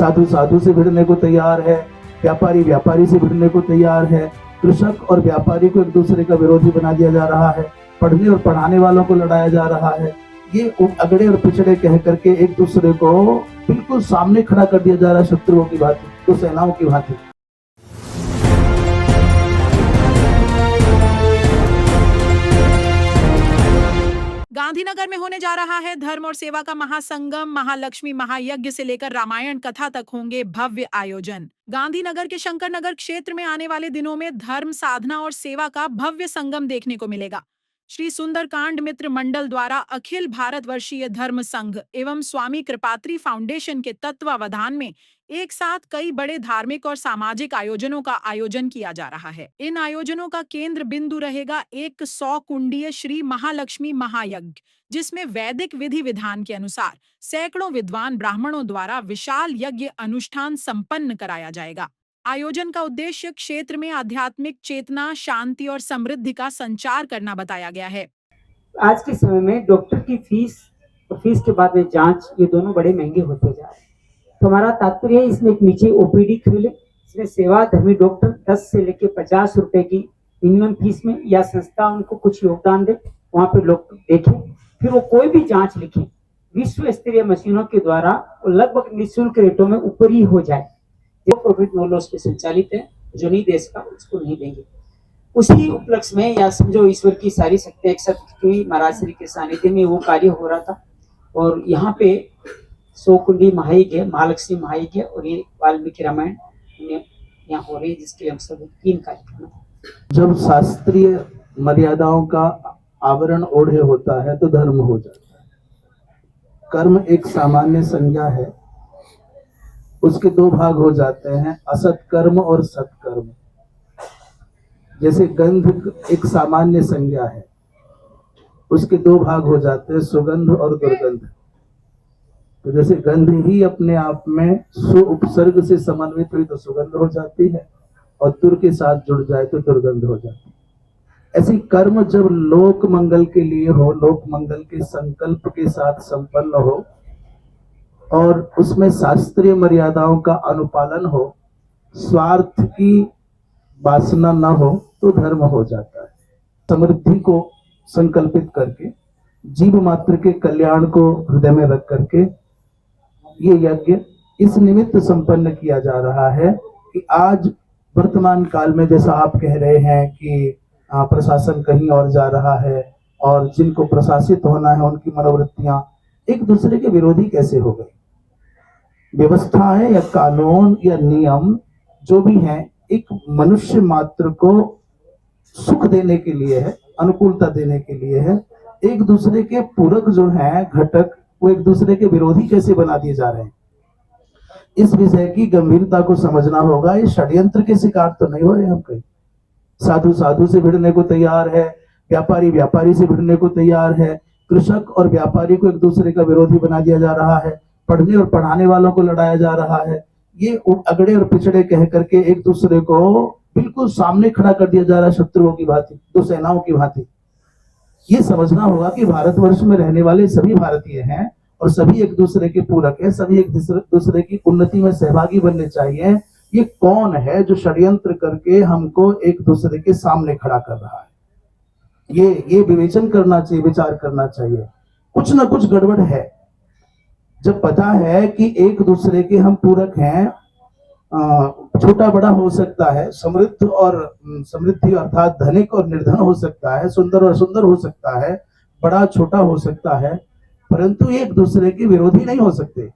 साधु साधु से भिड़ने को तैयार है, व्यापारी व्यापारी से भिड़ने को तैयार है, कृषक और व्यापारी को एक दूसरे का विरोधी बना दिया जा रहा है, पढ़ने और पढ़ाने वालों को लड़ाया जा रहा है। ये अगड़े और पिछड़े कह करके एक दूसरे को बिल्कुल सामने खड़ा कर दिया जा रहा है, शत्रुओं की भांति, तो सेनाओं की भांति। गांधीनगर में होने जा रहा है धर्म और सेवा का महासंगम। महालक्ष्मी महायज्ञ से लेकर रामायण कथा तक होंगे भव्य आयोजन। गांधीनगर के शंकर नगर क्षेत्र में आने वाले दिनों में धर्म साधना और सेवा का भव्य संगम देखने को मिलेगा। श्री सुंदरकांड मित्र मंडल द्वारा अखिल भारत वर्षीय धर्म संघ एवं स्वामी कृपात्री फाउंडेशन के तत्वावधान में एक साथ कई बड़े धार्मिक और सामाजिक आयोजनों का आयोजन किया जा रहा है। इन आयोजनों का केंद्र बिंदु रहेगा एक 100 कुंडीय श्री महालक्ष्मी महायज्ञ, जिसमें वैदिक विधि विधान के अनुसार सैकड़ों विद्वान ब्राह्मणों द्वारा विशाल यज्ञ अनुष्ठान संपन्न कराया जाएगा। आयोजन का उद्देश्य क्षेत्र में आध्यात्मिक चेतना, शांति और समृद्धि का संचार करना बताया गया है। आज के समय में डॉक्टर की फीस और फीस के बाद में जांच, ये दोनों बड़े महंगे होते जा रहे हैं। तो हमारा तात्पर्य है इसमें एक नीचे ओपीडी खोले, इसमें सेवा धर्मी डॉक्टर 10 से लेकर 50 रुपए की मिनिमम फीस में, या संस्था उनको कुछ योगदान दे, वहां पे लोग देखें, फिर वो कोई भी जांच लिखें विश्व स्तरीय मशीनों के द्वारा लगभग निःशुल्क रेटों में ऊपर ही हो जाए। जो प्रॉफिट नो लॉस पे संचालित है, जो नहीं देश का उसको नहीं देंगे। उसी उपलक्ष्य में, या समझो ईश्वर की सारी शक्ति एक साथ हुई, महाराज श्री के सानिध्य में वो कार्य हो रहा था। और यहाँ पे 100 कुंडी महायज्ञ, महालक्ष्मी महायज्ञ और ये वाल्मीकि रामायण यहाँ हो रही है, जिसके हम सब 3 कार्यक्रम। जब शास्त्रीय मर्यादाओं का आवरण ओढ़े होता है तो धर्म हो जाता है। कर्म एक सामान्य संज्ञा है, उसके 2 भाग हो जाते हैं, असत कर्म और सत्कर्म। जैसे गंध एक सामान्य संज्ञा है, उसके 2 भाग हो जाते हैं, सुगंध और दुर्गंध। तो जैसे गंध ही अपने आप में सु उपसर्ग से समन्वित हुई तो सुगंध हो जाती है, और तुर के साथ जुड़ जाए तो दुर्गंध हो जाती है। ऐसी कर्म जब लोक मंगल के लिए हो, लोक मंगल के संकल्प के साथ संपन्न हो और उसमें शास्त्रीय मर्यादाओं का अनुपालन हो, स्वार्थ की वासना न हो, तो धर्म हो जाता है। समृद्धि को संकल्पित करके, जीव मात्र के कल्याण को हृदय में रख करके ये यज्ञ इस निमित्त संपन्न किया जा रहा है कि आज वर्तमान काल में, जैसा आप कह रहे हैं कि प्रशासन कहीं और जा रहा है और जिनको प्रशासित होना है उनकी मनोवृत्तियां एक दूसरे के विरोधी कैसे हो गई। व्यवस्थाएं या कानून या नियम जो भी हैं, एक मनुष्य मात्र को सुख देने के लिए है, अनुकूलता देने के लिए है। एक दूसरे के पूरक जो हैं घटक, वो एक दूसरे के विरोधी कैसे बना दिए जा रहे हैं। इस विषय की गंभीरता को समझना होगा। ये षड्यंत्र के शिकार तो नहीं हो रहे हम कहीं। साधु साधु से भिड़ने को तैयार है, व्यापारी व्यापारी से भिड़ने को तैयार है, कृषक और व्यापारी को एक दूसरे का विरोधी बना दिया जा रहा है, पढ़ने और पढ़ाने वालों को लड़ाया जा रहा है। ये अगड़े और पिछड़े कह करके एक दूसरे को बिल्कुल सामने खड़ा कर दिया जा रहा है, शत्रुओं की भांति, तो सेनाओं की भांति। ये समझना होगा कि भारतवर्ष में रहने वाले सभी भारतीय हैं और सभी एक दूसरे के पूरक हैं, सभी एक दूसरे की उन्नति में सहभागी बनने चाहिए। ये कौन है जो षड्यंत्र करके हमको एक दूसरे के सामने खड़ा कर रहा है। ये विवेचन करना चाहिए, विचार करना चाहिए। कुछ ना कुछ गड़बड़ है। जब पता है कि एक दूसरे के हम पूरक हैं, छोटा बड़ा हो सकता है, समृद्ध और समृद्धि अर्थात धनिक और निर्धन हो सकता है, सुंदर और सुंदर हो सकता है, बड़ा छोटा हो सकता है, परंतु एक दूसरे के विरोधी नहीं हो सकते।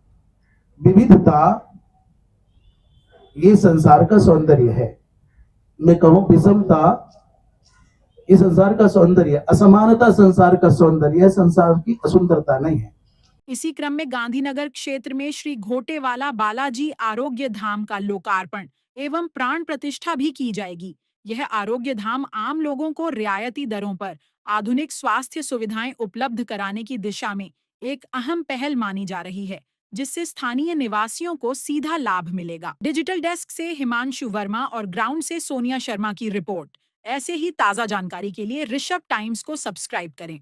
विविधता ये संसार का सौंदर्य है। मैं कहूं विषमता ये संसार का सौंदर्य, असमानता संसार का सौंदर्य है, संसार की असुंदरता नहीं है। इसी क्रम में गांधीनगर क्षेत्र में श्री घोटेवाला बालाजी आरोग्य धाम का लोकार्पण एवं प्राण प्रतिष्ठा भी की जाएगी। यह आरोग्य धाम आम लोगों को रियायती दरों पर आधुनिक स्वास्थ्य सुविधाएं उपलब्ध कराने की दिशा में एक अहम पहल मानी जा रही है, जिससे स्थानीय निवासियों को सीधा लाभ मिलेगा। डिजिटल डेस्क से हिमांशु वर्मा और ग्राउंड से सोनिया शर्मा की रिपोर्ट। ऐसे ही ताजा जानकारी के लिए ऋषभ टाइम्स को सब्सक्राइब करें।